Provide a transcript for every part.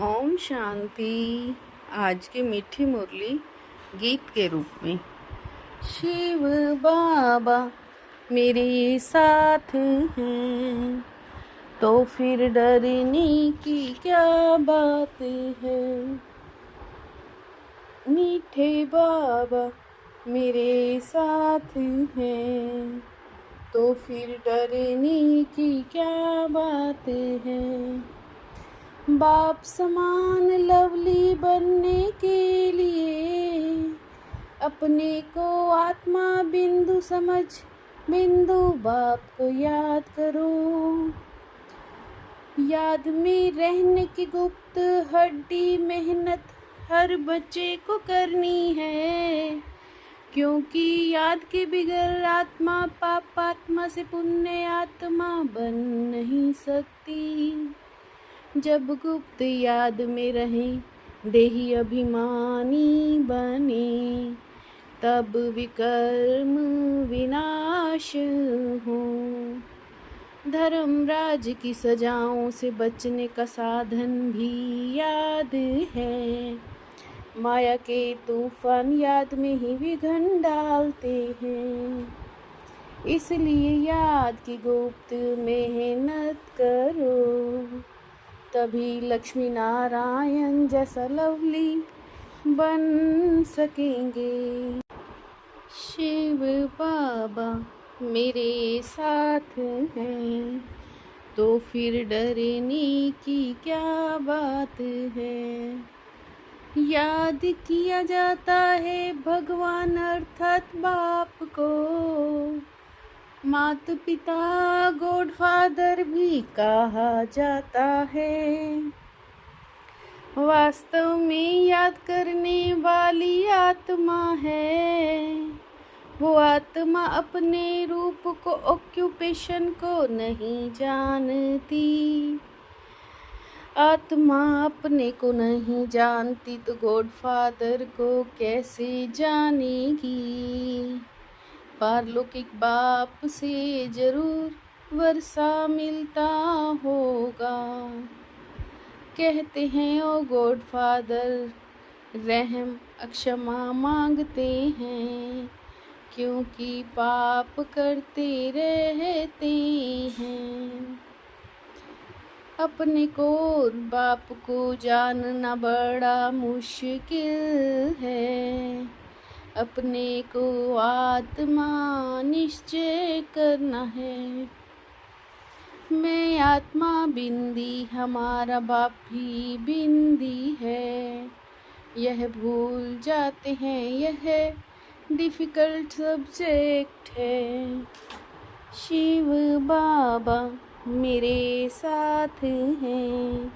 ओम शांति। आज की मीठी मुरली गीत के रूप में। शिव बाबा मेरे साथ हैं, तो फिर डरने की क्या बात है। मीठे बाबा मेरे साथ हैं, तो फिर डरने की क्या बात है। बाप समान लवली बनने के लिए अपने को आत्मा बिंदु समझ बिंदु बाप को याद करो। याद में रहने की गुप्त हड्डी मेहनत हर बच्चे को करनी है, क्योंकि याद के बिगड़ आत्मा पाप आत्मा से पुण्य आत्मा बन नहीं सकती। जब गुप्त याद में रहें देही अभिमानी बने, तब विकर्म विनाश हो। धर्मराज की सजाओं से बचने का साधन भी याद है। माया के तूफान याद में ही विघन डालते हैं, इसलिए याद की गुप्त मेहनत करो, तभी लक्ष्मी नारायण जैसा लवली बन सकेंगे। शिव बाबा मेरे साथ हैं, तो फिर डरने की क्या बात है। याद किया जाता है भगवान अर्थात बाप को, माता पिता गॉडफादर भी कहा जाता है। वास्तव में याद करने वाली आत्मा है, वो आत्मा अपने रूप को ऑक्यूपेशन को नहीं जानती। आत्मा अपने को नहीं जानती तो गॉडफादर को कैसे जानेगी। पारलौकिक बाप से जरूर वर्षा मिलता होगा। कहते हैं ओ गॉडफादर रहम क्षमा मांगते हैं, क्योंकि पाप करते रहते हैं। अपने को बाप को जानना बड़ा मुश्किल है, अपने को आत्मा निश्चय करना है। मैं आत्मा बिंदी, हमारा बाप भी बिंदी है, यह भूल जाते हैं, यह डिफिकल्ट सब्जेक्ट है। शिव बाबा मेरे साथ हैं,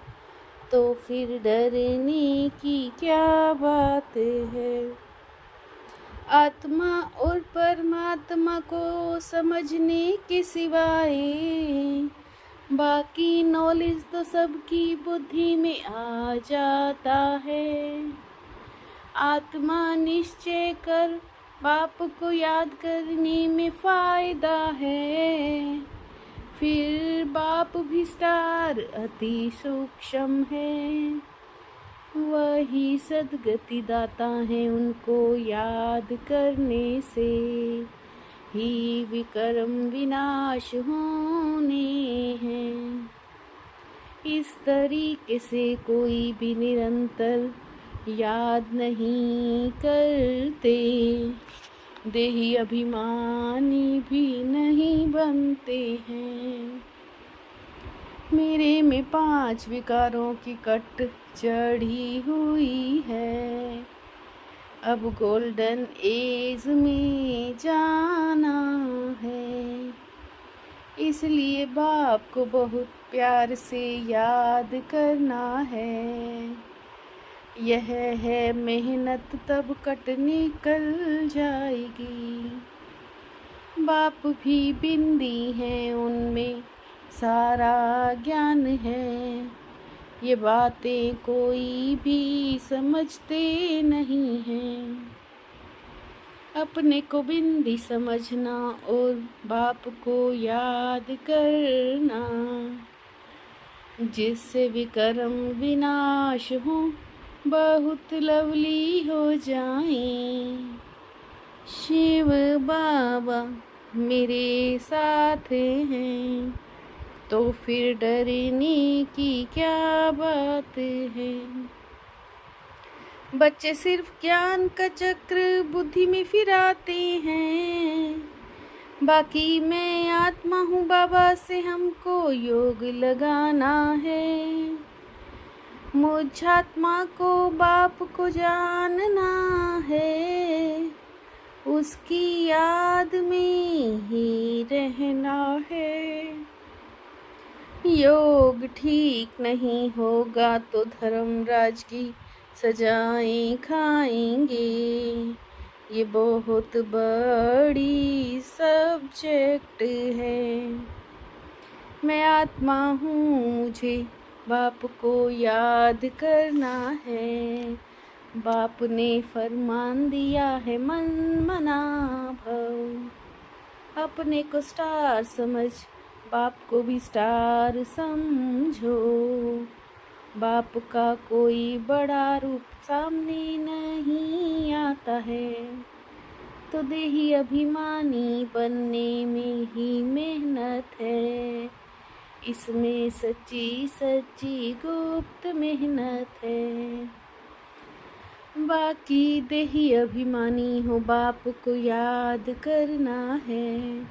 तो फिर डरने की क्या बात है। आत्मा और परमात्मा को समझने के सिवाय बाकी नॉलेज तो सबकी बुद्धि में आ जाता है। आत्मा निश्चय कर बाप को याद करने में फायदा है, फिर बाप भी स्टार अति सूक्ष्म है, वही सद्गति दाता है, उनको याद करने से ही विकर्म विनाश होने हैं। इस तरीके से कोई भी निरंतर याद नहीं करते, देही अभिमानी भी नहीं बनते हैं। मेरे में 5 विकारों की कट चढ़ी हुई है, अब गोल्डन एज में जाना है, इसलिए बाप को बहुत प्यार से याद करना है। यह है मेहनत, तब कट निकल जाएगी। बाप भी बिंदी हैं, उनमें सारा ज्ञान है, ये बातें कोई भी समझते नहीं हैं। अपने को बिंदी समझना और बाप को याद करना, जिससे विकर्म विनाश हो, बहुत लवली हो जाएं। शिव बाबा मेरे साथ हैं, तो फिर डरने की क्या बात है। बच्चे सिर्फ ज्ञान का चक्र बुद्धि में फिराते हैं, बाकी मैं आत्मा हूँ बाबा से हमको योग लगाना है। मुझ आत्मा को बाप को जानना है, उसकी याद में ही रहना है। योग ठीक नहीं होगा तो धर्मराज की सजाएं खाएंगे। ये बहुत बड़ी सब्जेक्ट है। मैं आत्मा हूँ, मुझे बाप को याद करना है। बाप ने फरमान दिया है मन मना भव। अपने को स्टार समझ बाप को भी स्टार समझो। बाप का कोई बड़ा रूप सामने नहीं आता है, तो देही अभिमानी बनने में ही मेहनत है। इसमें सच्ची सच्ची गुप्त मेहनत है। बाकी देही अभिमानी हो बाप को याद करना है,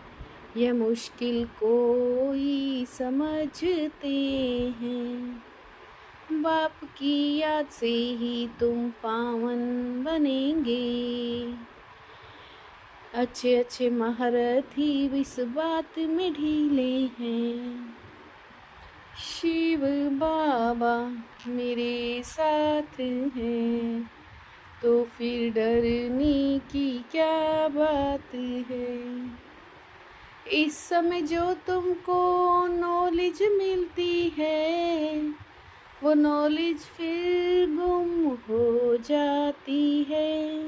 यह मुश्किल कोई समझते हैं। बाप की याद से ही तुम पावन बनेंगे। अच्छे अच्छे महारथी इस बात में ढीले हैं। शिव बाबा मेरे साथ हैं, तो फिर डरने की क्या बात है। इस समय जो तुमको नॉलेज मिलती है, वो नॉलेज फिर गुम हो जाती है।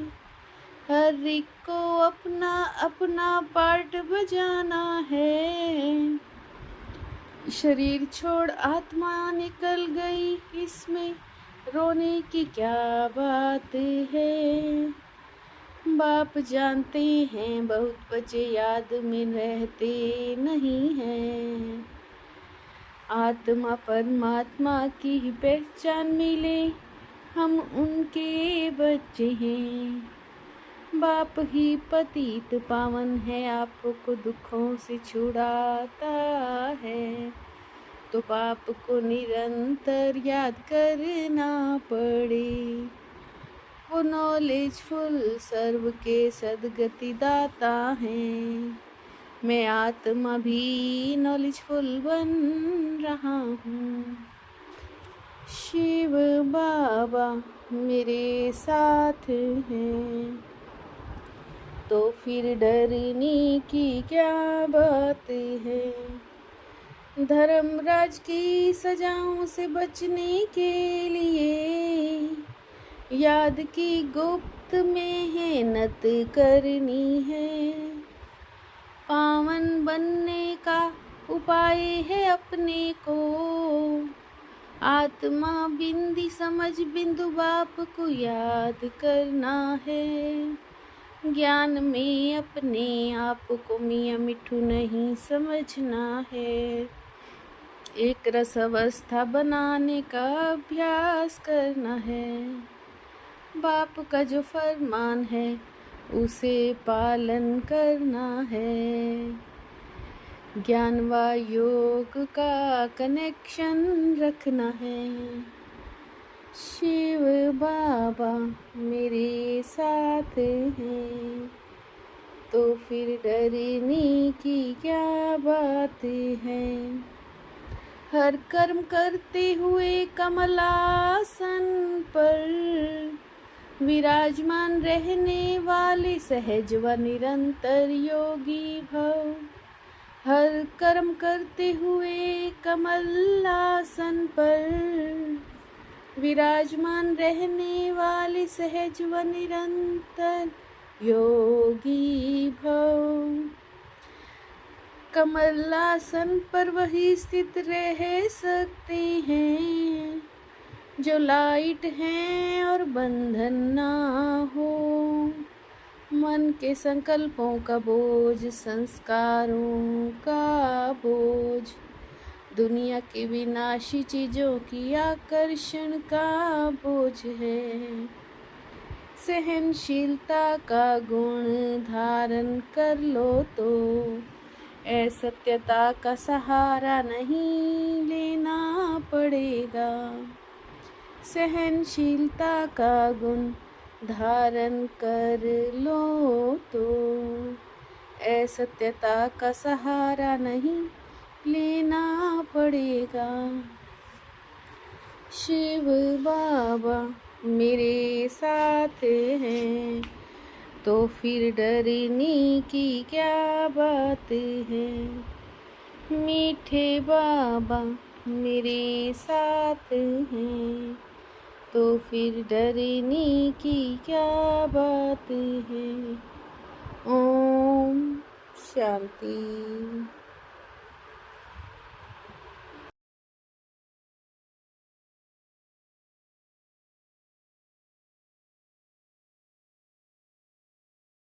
हर एक को अपना अपना पार्ट बजाना है। शरीर छोड़ आत्मा निकल गई, इसमें रोने की क्या बात है। बाप जानते हैं बहुत बच्चे याद में रहते नहीं हैं। आत्मा परमात्मा की ही पहचान मिले, हम उनके बच्चे हैं। बाप ही पतित पावन है, आपको दुखों से छुड़ाता है, तो बाप को निरंतर याद करना पड़े। वो नॉलेजफुल सर्व के सदगति दाता हैं। मैं आत्मा भी नॉलेजफुल बन रहा हूँ। शिव बाबा मेरे साथ हैं, तो फिर डरने की क्या बात है। धर्मराज की सजाओं से बचने के लिए याद की गुप्त मेहनत करनी है। पावन बनने का उपाय है अपने को, आत्मा बिंदी समझ बिंदु बाप को याद करना है। ज्ञान में अपने आप को मियाँ मिठू नहीं समझना है। एक रस अवस्था बनाने का अभ्यास करना है। बाप का जो फरमान है उसे पालन करना है। ज्ञान व योग का कनेक्शन रखना है। शिव बाबा मेरे साथ हैं, तो फिर डरने की क्या बात है। हर कर्म करते हुए कमलासन पर विराजमान रहने वाले सहज व निरंतर योगी भव। हर कर्म करते हुए कमलासन पर विराजमान रहने वाले सहज व निरंतर योगी भव। कमलासन पर वही स्थित रह सकते हैं जो लाइट हैं और बंधन ना हो। मन के संकल्पों का बोझ, संस्कारों का बोझ, दुनिया की विनाशी चीजों की आकर्षण का बोझ है। सहनशीलता का गुण धारण कर लो तो असत्यता का सहारा नहीं लेना पड़ेगा। सहनशीलता का गुण धारण कर लो तो असत्यता का सहारा नहीं लेना पड़ेगा। शिव बाबा मेरे साथ हैं तो फिर डरने की क्या बात है। मीठे बाबा मेरे साथ हैं तो फिर डरने की क्या बात है। ओम शांति।